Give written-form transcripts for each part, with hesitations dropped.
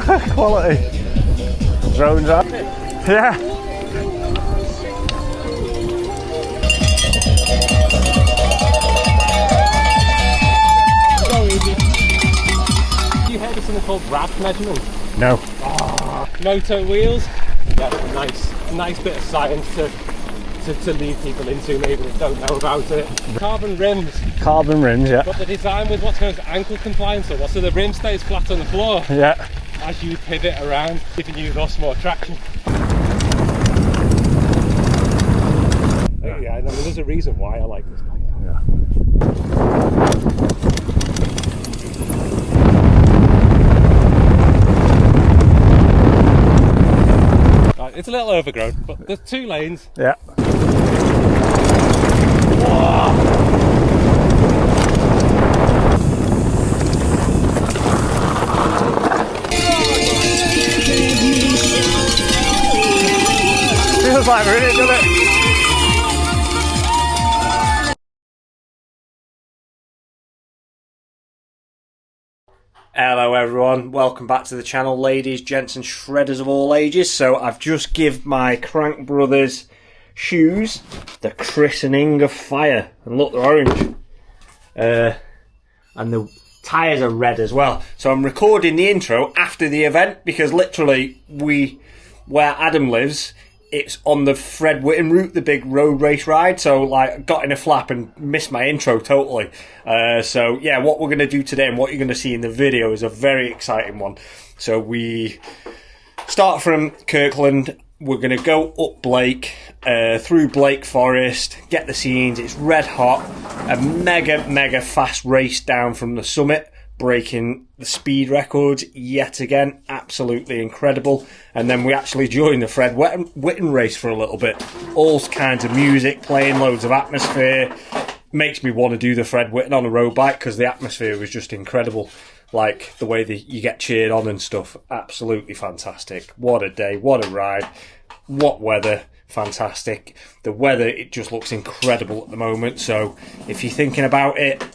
Quality. Drones up. Yeah. So easy. Have you heard of something called rad measurement? No. Oh, moto wheels. Yeah, nice bit of science to lead people into maybe that don't know about it. Carbon rims. Carbon rims, yeah. But the design with what's known as ankle compliance, or so the rim stays flat on the floor. Yeah. As you pivot around, giving you thus more traction. Yeah, I mean, there's a reason why I like this bike. Yeah. Right, it's a little overgrown, but there's 2 lanes. Yeah. Feels like we're in it, doesn't it? Hello everyone, welcome back to the channel, ladies, gents and shredders of all ages. So I've just given my Crank Brothers shoes the christening of fire, and look, they're orange, and the tyres are red as well. So I'm recording the intro after the event because literally where Adam lives, it's on the Fred Whitton route, the big road race ride. So like got in a flap and missed my intro totally. So yeah, what we're going to do today and what you're going to see in the video is a very exciting one. So we start from Kirkland. We're going to go up Blake, through Blake Forest, get the scenes. It's red hot, a mega fast race down from the summit, breaking the speed records yet again. Absolutely incredible. And then we actually joined the Fred Whitton race for a little bit. All kinds of music playing, loads of atmosphere. Makes me want to do the Fred Whitton on a road bike because the atmosphere was just incredible. Like the way that you get cheered on and stuff. Absolutely fantastic. What a day, what a ride, what weather. Fantastic. The weather, it just looks incredible at the moment. So if you're thinking about it,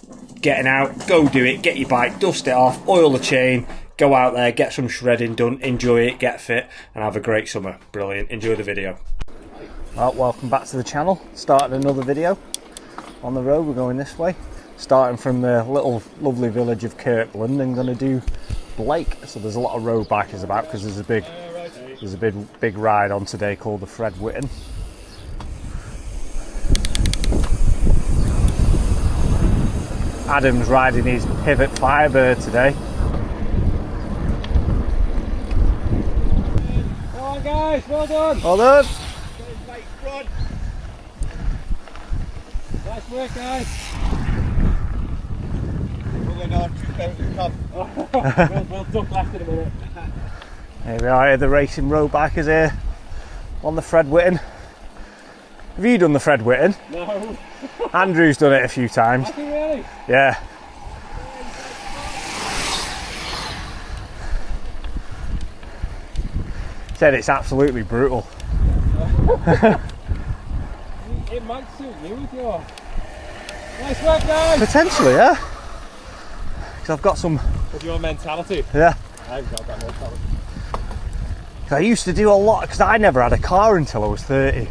getting out, go do it. Get your bike, dust it off, oil the chain, go out there, get some shredding done, enjoy it, get fit, and have a great summer. Brilliant. Enjoy the video. Well, welcome back to the channel. Starting another video on the road. We're going this way, starting from the little lovely village of Kirkland and going to do Blake. So there's a lot of road bikers about because there's a big ride on today called the Fred Whitton. Adam's riding his Pivot Firebird today. Come on guys, well done! Well done! Nice work guys! We'll duck left in a minute. Here we are, the racing road bikers here on the Fred Whitton. Have you done the Fred Whitton? No. Andrew's done it a few times. Have you really? Yeah. Said it's absolutely brutal. It might suit you with your... Nice work guys! Potentially, yeah. Because I've got some... With your mentality? Yeah. I've got that mentality. I used to do a lot because I never had a car until I was 30.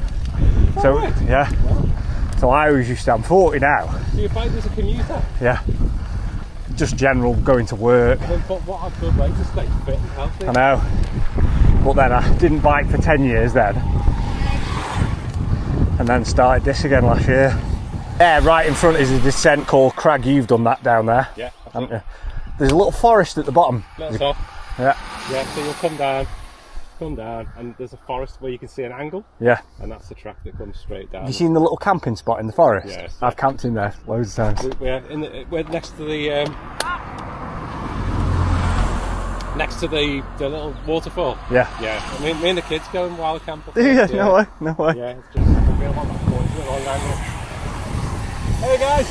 So right. yeah. Wow. So I always used to. I'm 40 now. So your bike was a commuter? Yeah. Just general going to work. But what a good way to stay fit and healthy. I know. But then I didn't bike for 10 years then. And then started this again last year. Yeah, right in front is a descent called Crag. You've done that down there. Yeah. Haven't you? There's a little forest at the bottom. That's off. Yeah. Yeah, so you'll come down, and there's a forest where you can see an angle. Yeah. And that's the track that comes straight down. Have you seen the little camping spot in the forest? Yes. I've camped in there loads of times. We're next to the little waterfall. Yeah. Yeah. Me and the kids go and wild camp up Yeah, there. no way, no way. Yeah, it's just a real on that point, a long angle. Hey guys!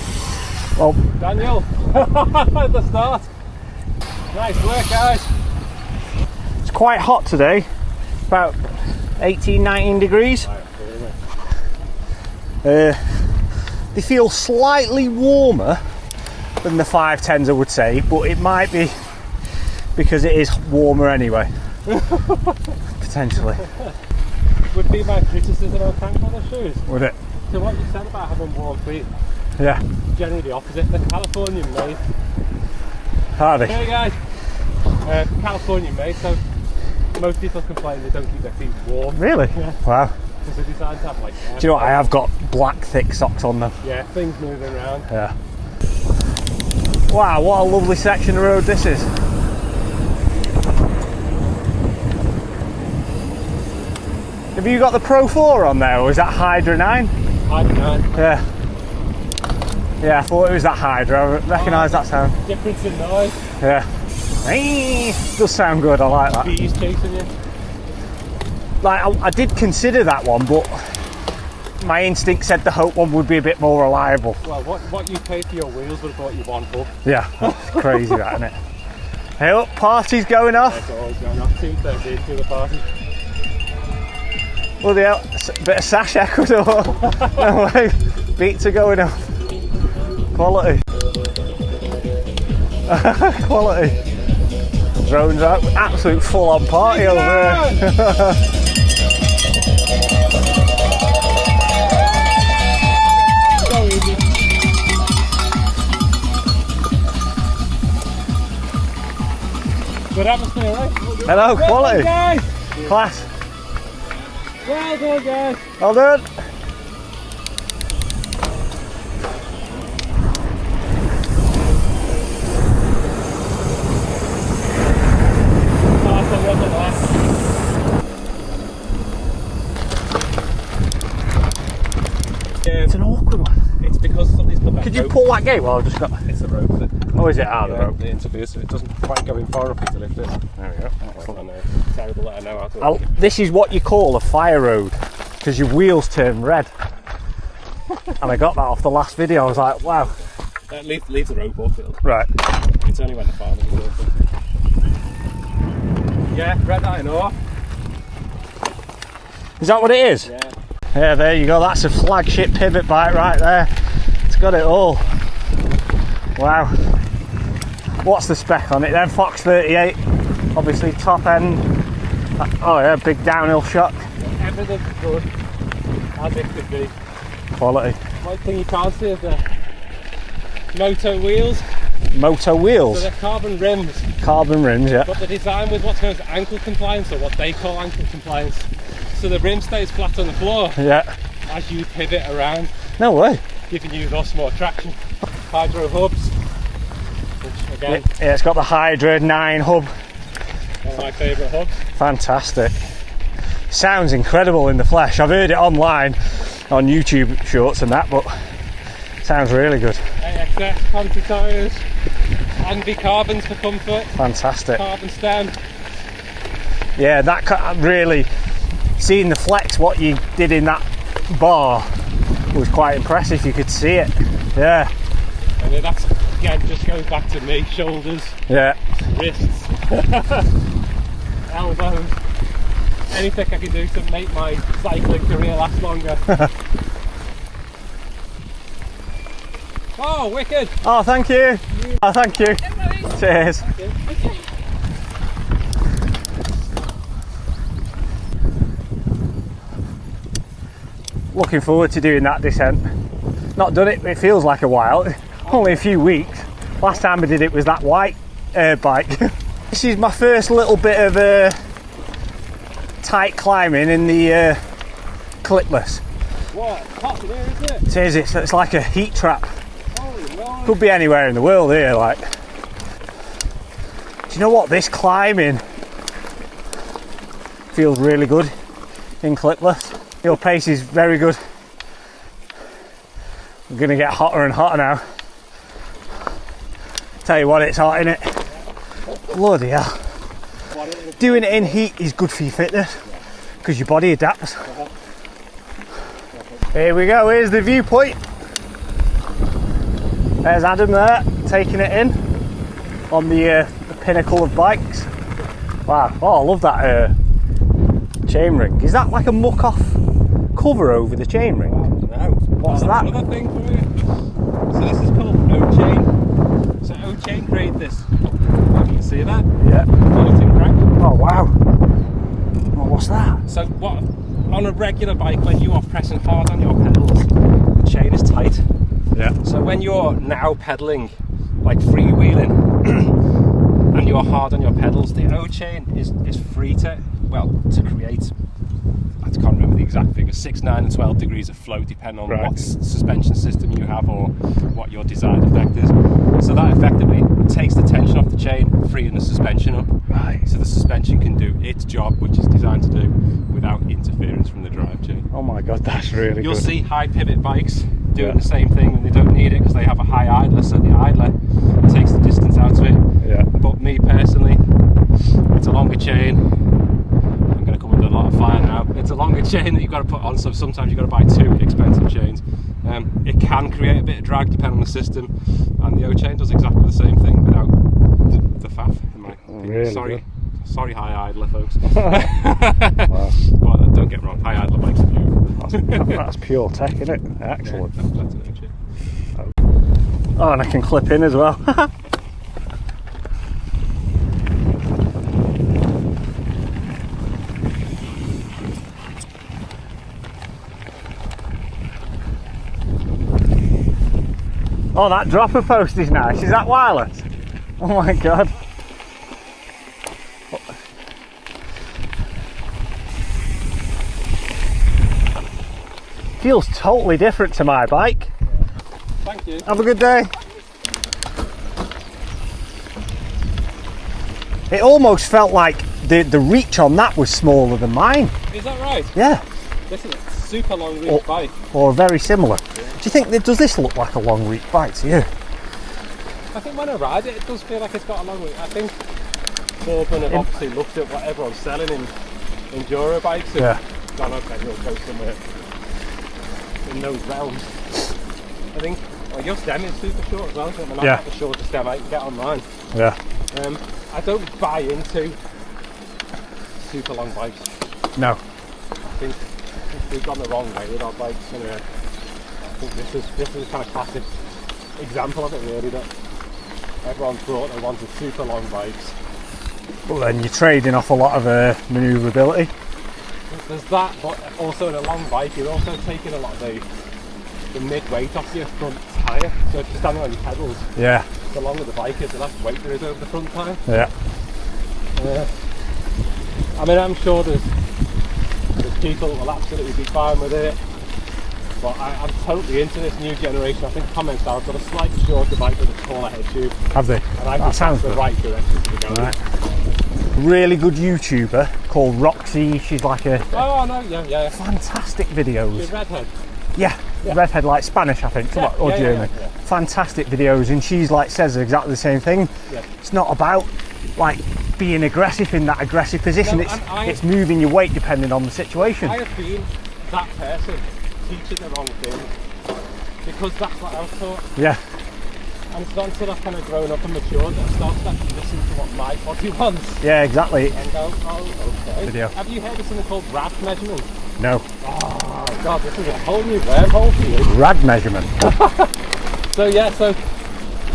Well, Daniel! At the start! Nice work guys! it's quite hot today, about 18-19 degrees. They feel slightly warmer than the 510s I would say, but it might be because it is warmer anyway. Potentially. Would be my criticism of tank leather shoes. Would it? So what you said about having warm feet, Yeah. generally the opposite. They're Californian made. Are they? Hey guys, Californian made, so most people complain they don't keep their feet warm. Really? Yeah. Wow. Because they're designed to have like... Do you know what? I have got black thick socks on them. Yeah, things moving around. Yeah. Wow, what a lovely section of road this is. Have you got the Pro 4 on there, or is that Hydra 9? Hydra 9. Yeah. Yeah, I thought it was that Hydra. I recognise that sound. Difference in noise. Yeah. Does sound good, I like that. Bees chasing you. Like, I did consider that one, but my instinct said the Hope one would be a bit more reliable. Well, what you paid for your wheels would have bought you one hub. Yeah, that's crazy that, isn't it? Hey look, party's going off. It's always going off. 2:30 to the party. Bloody hell, a bit of sash Ecuador. No way, beats are going off. Quality. Quality. Drones out, absolute full on party over there. So easy. Good atmosphere, right? Hello, quality. Well done, guys. Class. Well done, guys. Well done. It's an awkward one. It's because somebody's put that Could you rope. pull that gate? Well, I've just got. It's a rope that Oh, is it out of the rope? the interface, so it doesn't quite go in far enough to lift it. There we go. I know. Terrible that I know how to I'll, this is what you call a fire road, because your wheels turn red. And I got that off the last video. I was like, wow. leave the rope off it. Right. It's only when the farmers are working. Yeah, red iron ore. Is that what it is? Yeah. Yeah, there you go. That's a flagship pivot bike right there. It's got it all. Wow. What's the spec on it then? Fox 38. Obviously top end. Oh yeah, big downhill shock. Everything's good, as it could be. Quality. One thing you can't see is the moto wheels. Moto wheels. So they're carbon rims, Carbon rims, yeah. but they're designed with what's known as ankle compliance, or what they call ankle compliance. So the rim stays flat on the floor Yeah. as you pivot around, No way. giving you thus more traction. Hydro hubs, which again, Yeah, it's got the Hydra 9 hub. one of my favourite hubs. Fantastic. Sounds incredible in the flesh. I've heard it online on YouTube shorts and that, but sounds really good. AXS, Conti tyres, ENVE carbons for comfort, Fantastic. carbon stem. Yeah, that really, seeing the flex, what you did in that bar was quite impressive. You could see it. Yeah. And then that's, again, just goes back to me, shoulders, Yeah. wrists, elbows, anything I can do to make my cycling career last longer. Oh, wicked! Oh, thank you. Oh, thank you. Cheers. Looking forward to doing that descent. Not done it, it feels like a while. Only a few weeks. Last time I did it was that white bike. This is my first little bit of tight climbing in the clipless. What? Hot in here, isn't it? It is, it's like a heat trap. Holy Lord. Could be anywhere in the world here, like. Do you know what? This climbing feels really good in clipless. Your pace is very good. We're gonna get hotter and hotter now. Tell you what, it's hot, innit? Bloody hell. Doing it in heat is good for your fitness because your body adapts. Here we go, here's the viewpoint. There's Adam there, taking it in on the pinnacle of bikes. Wow, oh, I love that chain ring. Is that like a muck off cover over the chain ring? What's that? Another thing for you. So this is called O-chain. So O-chain create this See that? Yeah. Floating crank. Oh wow. Well, what's that? So what, on a regular bike, when you are pressing hard on your pedals, the chain is tight. Yeah. So when you're now pedaling, like freewheeling, and you're hard on your pedals, the O chain is free to create, I can't remember the exact figure, 6, 9 and 12 degrees of flow depending on what suspension system you have or what your desired effect is. So that effectively takes the tension off the chain, freeing the suspension up. Right. So the suspension can do its job, which is designed to do without interference from the drive chain. Oh my god, that's really You'll good. see high pivot bikes doing the same thing when they don't need it because they have a high idler, so the idler takes the distance out of it. Yeah. But me personally, it's a longer chain. I'm going to come under a lot of fire now. It's a longer chain that you've got to put on, so sometimes you've got to buy 2 expensive chains. It can create a bit of drag depending on the system, and the O chain does exactly the same thing without the faff. In my opinion. Really Sorry, high idler folks. Wow. But don't get me wrong, high idler bikes are beautiful. That's pure tech, isn't it? Excellent. Yeah, that's an O chain. Oh, and I can clip in as well. Oh, that dropper post is nice. Is that wireless? Oh my god. Feels totally different to my bike. Thank you. Have a good day. It almost felt like the reach on that was smaller than mine. Is that right? Yeah. This is a super long reach bike. Or very similar. Do you think that does this look like a long reach bike to you? I think when I ride it, it does feel like it's got a long reach. I think Kirkland have obviously looked at what everyone's selling in enduro bikes and gone, okay, we'll go somewhere in those realms. I think, well, your stem is super short as well, so we're not the shortest stem I can get online. Yeah. I don't buy into super long bikes. No. I think we've gone the wrong way with our bikes, and I think this is a kind of classic example of it really, that everyone thought they wanted super long bikes. Well, then you're trading off a lot of manoeuvrability. There's that, but also in a long bike you're also taking a lot of the mid weight off your front tyre. So if you're standing on your pedals, the longer the bike is, the less weight there is over the front tyre. Yeah. I mean, I'm sure there's people that will absolutely be fine with it, but I'm totally into this new generation. I think comments are, I've got a slightly shorter bike with a taller head tube. Have they? And I think that's the right direction to go. Right. Really good YouTuber called Roxy. She's like a fantastic videos. She's redhead. Yeah, redhead, like Spanish, I think, or German. Yeah. Fantastic videos, and she's like says exactly the same thing. Yeah. It's not about like being aggressive in that aggressive position. No, it's moving your weight depending on the situation. I have been that person teaching the wrong thing because that's what I was taught. Yeah. And it's not until I've kind of grown up and matured that I start to actually listen to what my body wants. Yeah, exactly. And go, oh, okay. Video. Have you heard of something called rad measurement? No. Oh god, this is a whole new wormhole for you. Rad measurement. So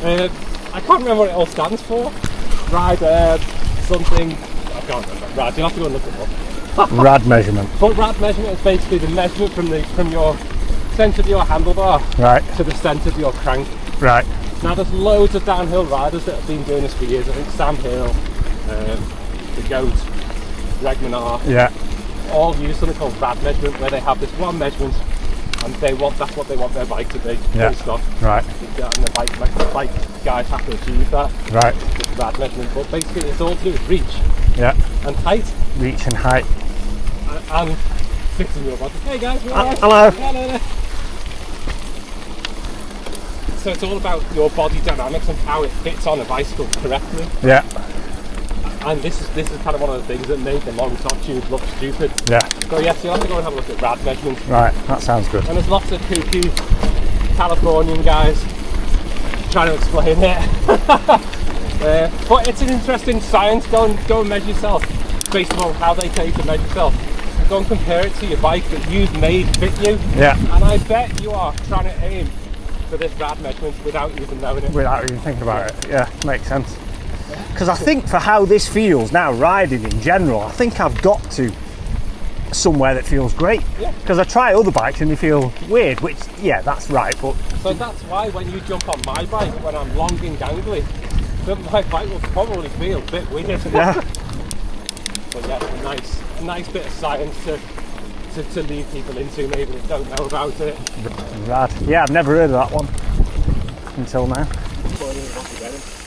I can't remember what it all stands for. Rad something, I can't remember. Rad, you'll have to go and look it up. Rad measurement. But rad measurement is basically the measurement from your centre of your handlebar to the centre of your crank. Right. Now there's loads of downhill riders that have been doing this for years. I think Sam Hill, the Goat, Greg Menard, all use something called rad measurement, where they have this one measurement and that's what they want their bike to be. Full stop. Right. And the bike guys have to achieve that. Right. With rad measurement, but basically it's all to do with reach. Yeah. And height. Reach and height. And fixing your body. Hey guys, hello. Hello. So it's all about your body dynamics and how it fits on a bicycle correctly. Yeah. And this is kind of one of the things that made the long top tube look stupid. Yeah. So yes, you'll have to go and have a look at rad measurements. Right, that sounds good. And there's lots of kooky Californian guys trying to explain it. But it's an interesting science. Go and measure yourself based on how they tell you to measure yourself. Go and compare it to your bike that you've made fit you. Yeah. And I bet you are trying to aim for this rad measurement without even knowing it. Without even thinking about it. Yeah, makes sense. Because I think for how this feels now, riding in general, I think I've got to somewhere that feels great. Because I try other bikes and they feel weird, which, yeah, that's right, but... So that's why when you jump on my bike, when I'm long and gangly, my bike will probably feel a bit weird. Yeah. But yeah, a nice bit of science to lead people into, maybe that don't know about it. Rad. Yeah, I've never heard of that one until now.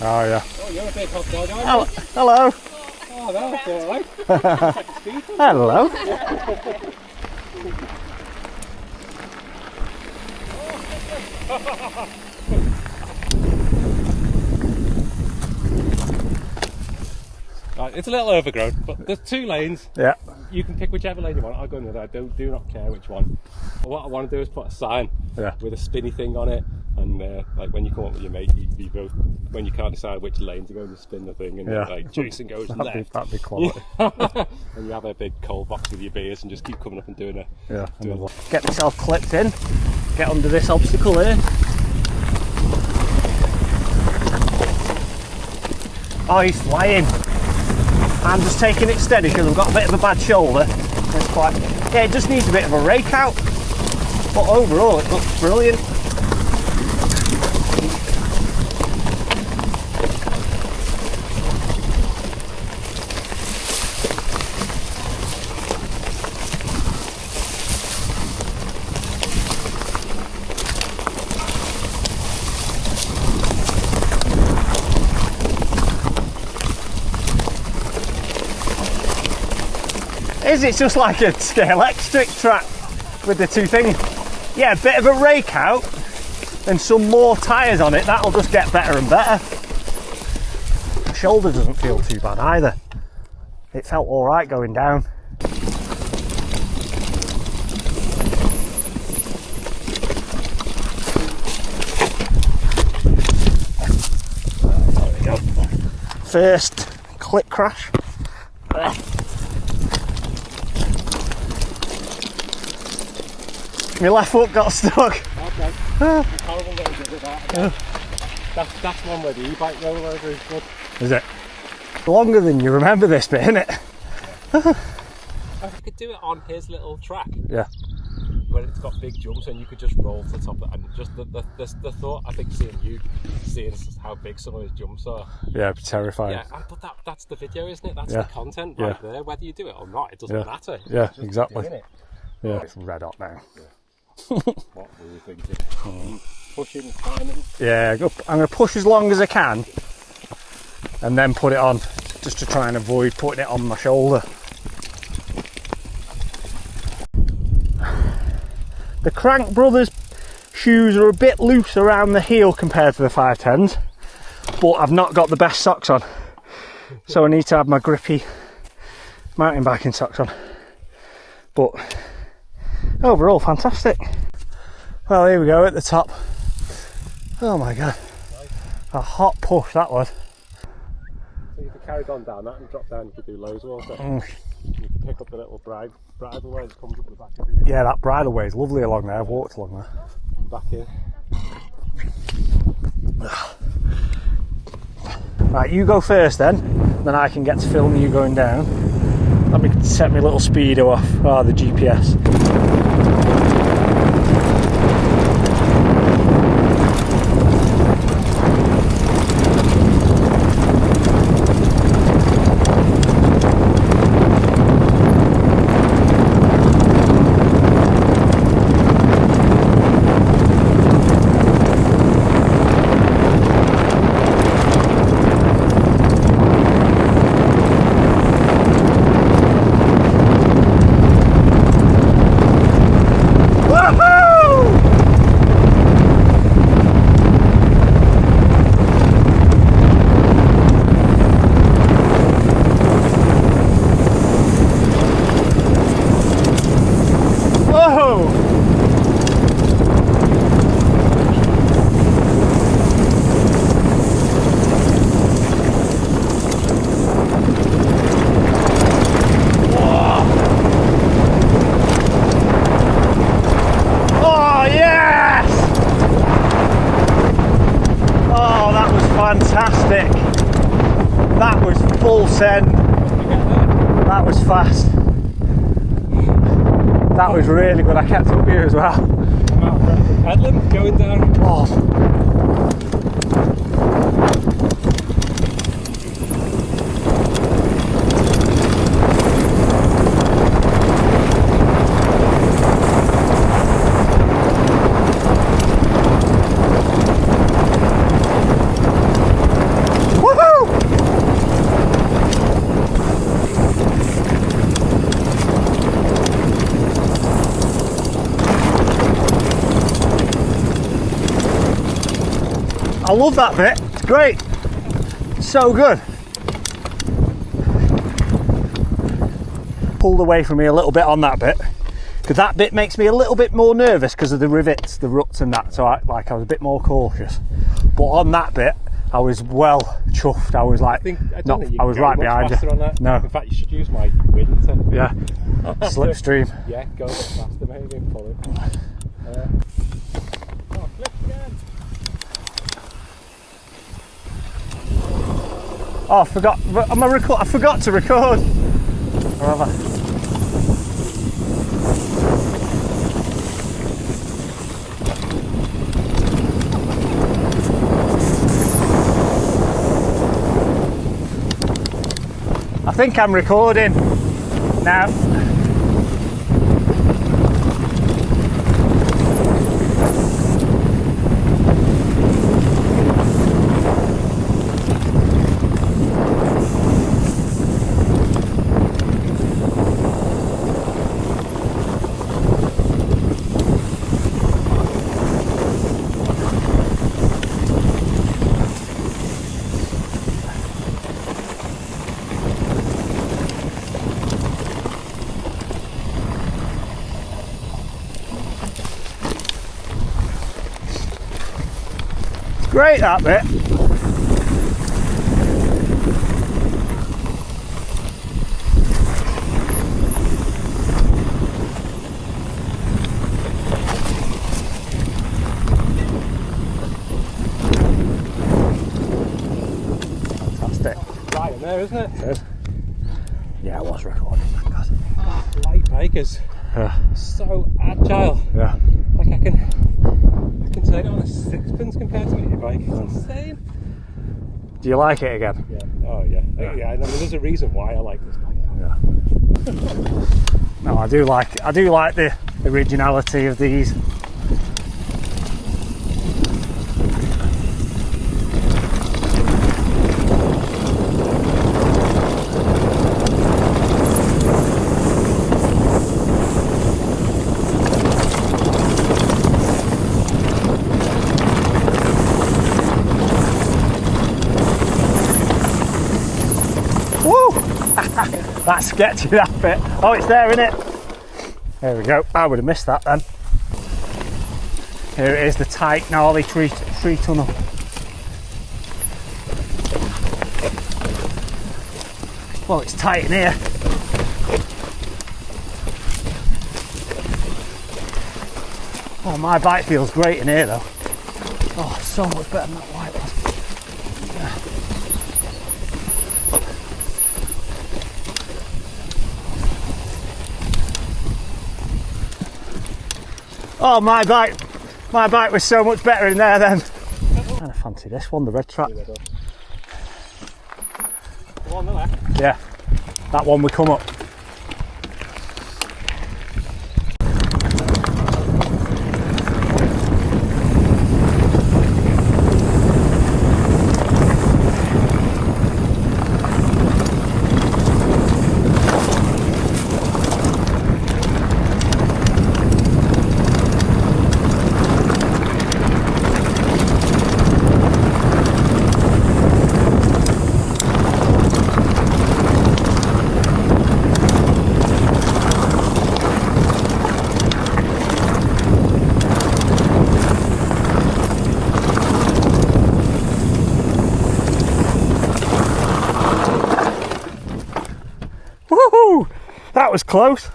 Oh yeah. Oh, you're a big hot dog, aren't you? Hello. Oh, that's alright. Hello. Right, it's a little overgrown, but there's 2 lanes. Yeah. You can pick whichever lane you want. I'll go in the other. I do not care which one. But what I want to do is put a sign with a spinny thing on it, and like when you come up with your mate, you both, when you can't decide which lane to go, you spin the thing, and like Jason goes left. That'd be quality. And you have a big cold box with your beers and just keep coming up and doing it. Yeah. Get myself clipped in. Get under this obstacle here. Oh, he's flying. I'm just taking it steady because I've got a bit of a bad shoulder. It's quite, yeah, it just needs a bit of a rake out, but overall it looks brilliant. It's just like a Scalextric track with the 2 things. Yeah, a bit of a rake out and some more tyres on it, that'll just get better and better. The shoulder doesn't feel too bad either. It felt alright going down. There we go. First clip crash. My left foot got stuck. Okay. Horrible little bit of that. That's one where the e-bike rollover is good. Is it? Longer than you remember this bit, isn't it? I could do it on his little track. Yeah. Where it's got big jumps and you could just roll to the top of it. And just the thought, I think, seeing how big some of his jumps are. Yeah, terrifying. Yeah, but that's the video, isn't it? That's the content right there. Whether you do it or not, it doesn't matter. Yeah, exactly. Yeah, it's red hot now. Yeah. What were you thinking? Pushing, climbing? Yeah, I'm going to push as long as I can and then put it on, just to try and avoid putting it on my shoulder. The Crank Brothers shoes are a bit loose around the heel compared to the 510s, but I've not got the best socks on, so I need to have my grippy mountain biking socks on. But overall, fantastic. Well, here we go at the top. Oh my god, a hot push that was. So you can carry on down that and drop down, you could do loads of water. You can pick up the little bridle way that comes up the back of it. Yeah, that bridle way is lovely along there. I've walked along there. And back in. Right, you go first then I can get to film you going down. Let me set my little speedo off. The GPS. fast. That was really good. I kept up here as well. I'm out of breath from pedaling, going down. Oh. I love that bit, it's great, so good. Pulled away from me a little bit on that bit, because that bit makes me a little bit more nervous because of the rivets, the ruts and that, so I was a bit more cautious. But on that bit, I was well chuffed. I was like, I was right behind you. On that. No. In fact, you should use my Whitton. Yeah, slipstream. Yeah, go a bit faster maybe and pull it. Oh, flip again. Oh, I forgot. I forgot to record. Or have I? I think I'm recording now. Great, that bit. Fantastic. Right in there, isn't it? Good. Yeah, I was recording. God. Light bikers. Yeah. So agile. Yeah. Like I can turn it on a sixpence compared to my bike. It's insane. Do you like it again? Yeah. Oh yeah. Yeah. I mean, there's a reason why I like this bike. Yeah. No, I do like the originality of these. That's sketchy, that bit. Oh, it's there, isn't it? There we go. I would have missed that then. Here it is, the tight, gnarly tree tunnel. Well, it's tight in here. Oh, my bike feels great in here though. Oh, so much better than that white one. Oh, my bike was so much better in there then. I kind of fancy this one, the red track. The one on the left? Yeah, that one would come up. That was close.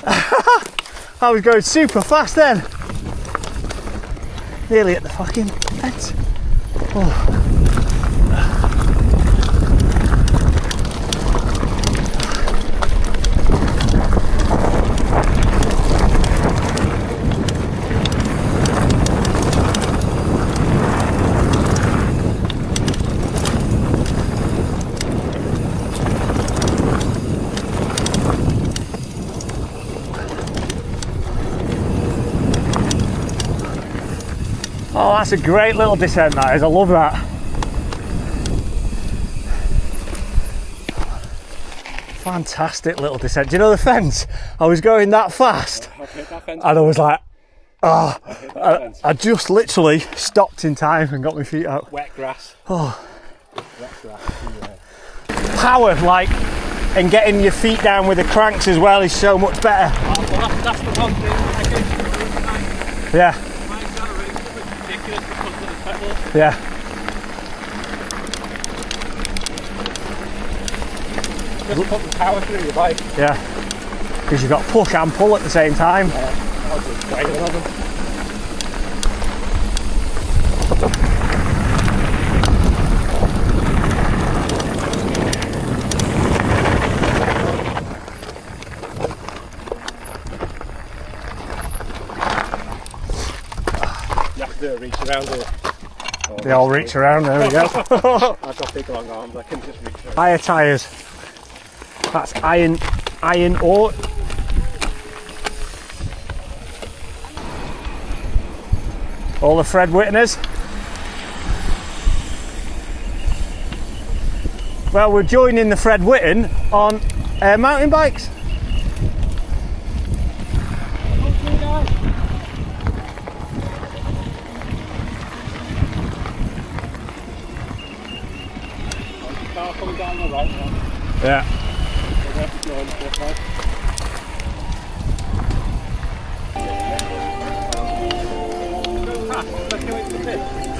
I was going super fast then. Nearly at the fucking fence. Oh. Oh, that's a great little descent, that is. I love that. Fantastic little descent. Do you know the fence? I was going that fast, and I was like, oh, I just literally stopped in time and got my feet out. Wet grass. Oh. Wet grass. Yeah. Power, like, and getting your feet down with the cranks as well is so much better. Oh, well, that's the one thing. I think Yeah. my acceleration is ridiculous because of the pedals. Yeah. Just put the power through your bike. Yeah. Because you've got push and pull at the same time. I'll just drag it on them. You have to reach around here. Oh, They all reach around, there we go. I've got big long arms, I can just reach around. Higher tyres. That's iron ore. All the Fred Whittoners. Well, we're joining the Fred Whitton on mountain bikes. Car coming down the right now. Yeah. We'll have to join this way.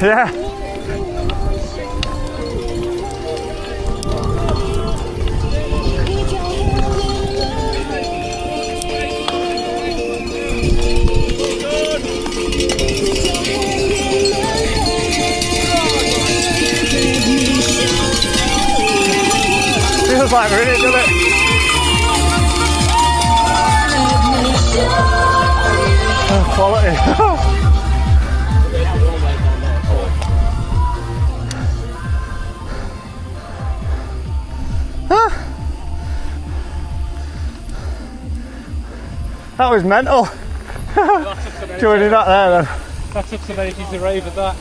Yeah. Feels like we're in it, doesn't it? Oh, quality. That was mental. Joining that there then. That took some energy to rave at that.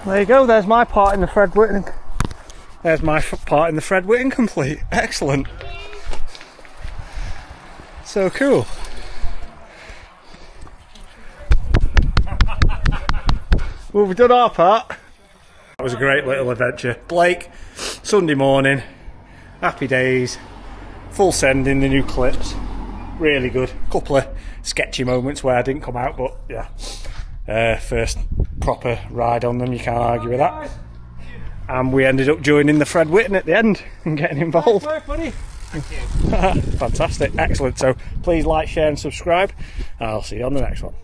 There you go, there's my part in the Fred Whitton. There's my part in the Fred Whitton complete. Excellent. So cool. Well, we've done our part. That was a great little adventure. Blake, Sunday morning, happy days, full send in the new clips. Really good. Couple of sketchy moments where I didn't come out, but yeah. First proper ride on them, you can't argue with that. And we ended up joining the Fred Whitton at the end and getting involved. Nice work, buddy. Thank you. Fantastic, excellent. So please like, share and subscribe. I'll see you on the next one.